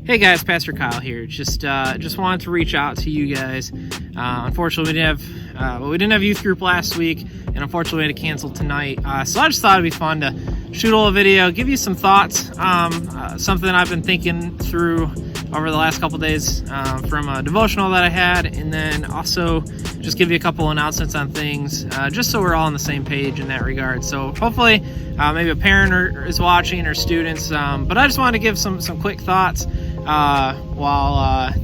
Hey guys, Pastor Kyle here. Just wanted to reach out to you guys. Unfortunately, we didn't have youth group last week, and unfortunately, we had to cancel tonight. So I just thought it'd be fun to shoot a little video, give you some thoughts, something I've been thinking through over the last couple days from a devotional that I had, and then also just give you a couple announcements on things, just so we're all on the same page in that regard. So hopefully, maybe a parent is watching or students, but I just wanted to give some quick thoughts while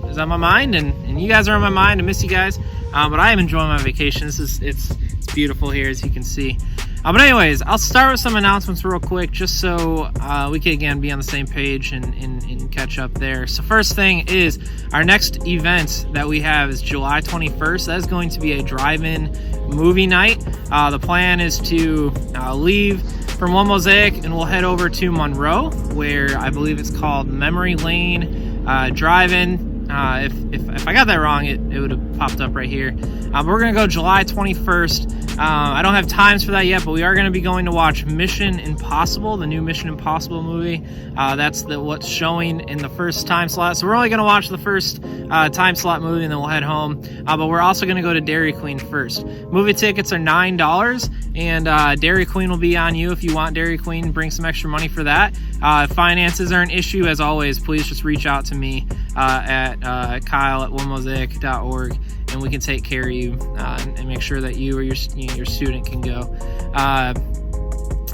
it's on my mind, and you guys are on my mind. I miss you guys, but I am enjoying my vacation. It's beautiful here, as you can see. But anyways, I'll start with some announcements real quick, just so we can again be on the same page and catch up there. So first thing is our next event that we have is July 21st. That is going to be a drive-in movie night. The plan is to leave from One Mosaic, and we'll head over to Monroe, where I believe it's called Memory Lane Drive-In. If I got that wrong, it would have popped up right here. But we're going to go July 21st. I don't have times for that yet, but we are going to be going to watch Mission Impossible, the new Mission Impossible movie. That's what's showing in the first time slot. So we're only going to watch the first time slot movie, and then we'll head home. But we're also going to go to Dairy Queen first. Movie tickets are $9, and Dairy Queen will be on you if you want Dairy Queen. Bring some extra money for that. If finances are an issue, as always, please just reach out to me at kyle@onemosaic.org, and we can take care of you and make sure that you or your student can go.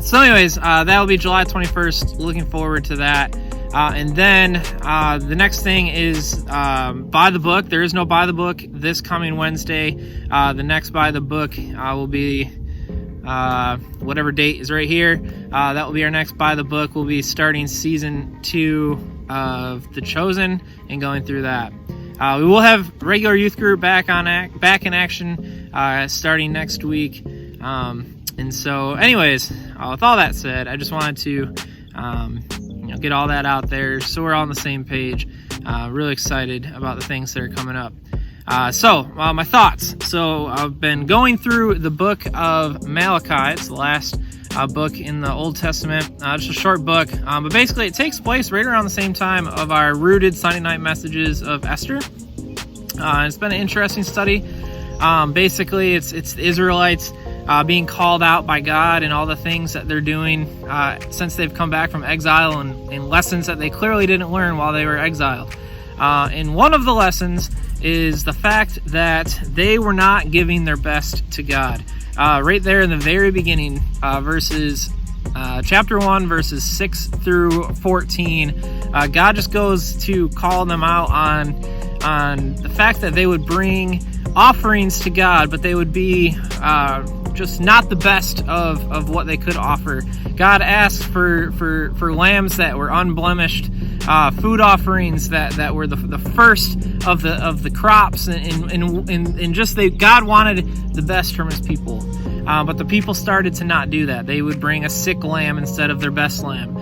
So anyways, that will be July 21st. Looking forward to that. And then the next thing is Buy the Book. There is no Buy the Book this coming Wednesday. The next Buy the Book will be whatever date is right here. That will be our next Buy the Book. We'll be starting season 2 of The Chosen and going through that. We will have regular youth group back in action starting next week. And so anyways, with all that said, I just wanted to get all that out there so we're all on the same page. Really excited about the things that are coming up. So my thoughts. So I've been going through the book of Malachi. It's the last book in the Old Testament. Just a short book, but basically it takes place right around the same time of our Rooted Sunday night messages of Esther. It's been an interesting study. Basically, it's the Israelites being called out by God and all the things that they're doing since they've come back from exile, and lessons that they clearly didn't learn while they were exiled. And one of the lessons is the fact that they were not giving their best to God. Right there in the very beginning, chapter 1, verses 6 through 14, God just goes to call them out on the fact that they would bring offerings to God, but they would be just not the best of what they could offer. God asked for lambs that were unblemished, food offerings that were the first of the crops, and just God wanted the best from his people. But the people started to not do that. They would bring a sick lamb instead of their best lamb.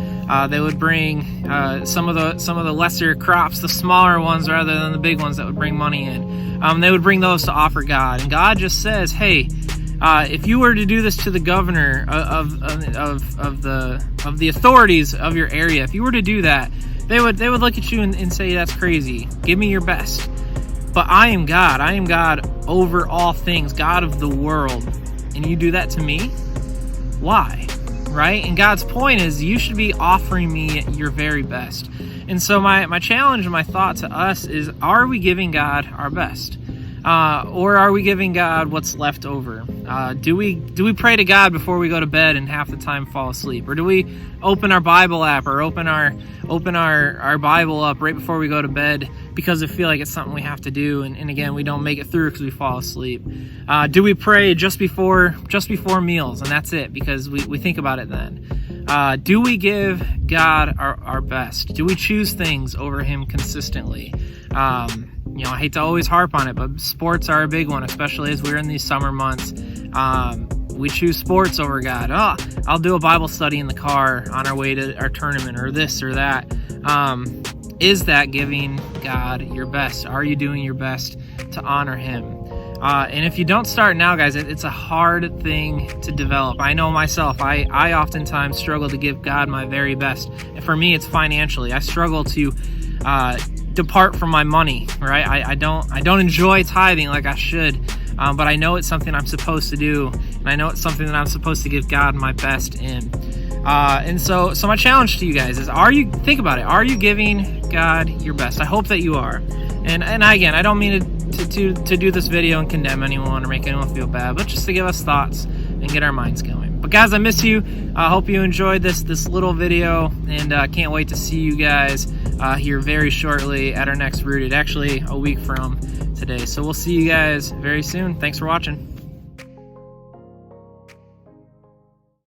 They would bring some of the lesser crops, the smaller ones, rather than the big ones that would bring money in. They would bring those to offer God, and God just says, "Hey, if you were to do this to the governor of the authorities of your area, if you were to do that, they would look at you and say, that's crazy. Give me your best. But I am God. I am God over all things, God of the world. And you do that to me? Why?" Right? And God's point is you should be offering me your very best. And so my challenge and my thought to us is, are we giving God our best? Or are we giving God what's left over? Do we pray to God before we go to bed and half the time fall asleep? Or do we open our Bible app or open our Bible up right before we go to bed because we feel like it's something we have to do, and again, we don't make it through because we fall asleep? Do we pray just before meals, and that's it because we think about it then? Do we give God our best? Do we choose things over him consistently? I hate to always harp on it, but sports are a big one, especially as we're in these summer months. We choose sports over God. I'll do a Bible study in the car on our way to our tournament, or this or that. Is that giving God your best? Are you doing your best to honor him? And if you don't start now, guys, it's a hard thing to develop. I know myself, I oftentimes struggle to give God my very best. And for me, it's financially. I struggle to depart from my money, right? I don't enjoy tithing like I should, but I know it's something I'm supposed to do, and I know it's something that I'm supposed to give God my best in. And so my challenge to you guys is, think about it, are you giving God your best? I hope that you are. And again, I don't mean to do this video and condemn anyone or make anyone feel bad, but just to give us thoughts and get our minds going. But guys, I miss you. I hope you enjoyed this little video, and can't wait to see you guys here very shortly at our next Rooted, actually a week from today. So we'll see you guys very soon. Thanks for watching.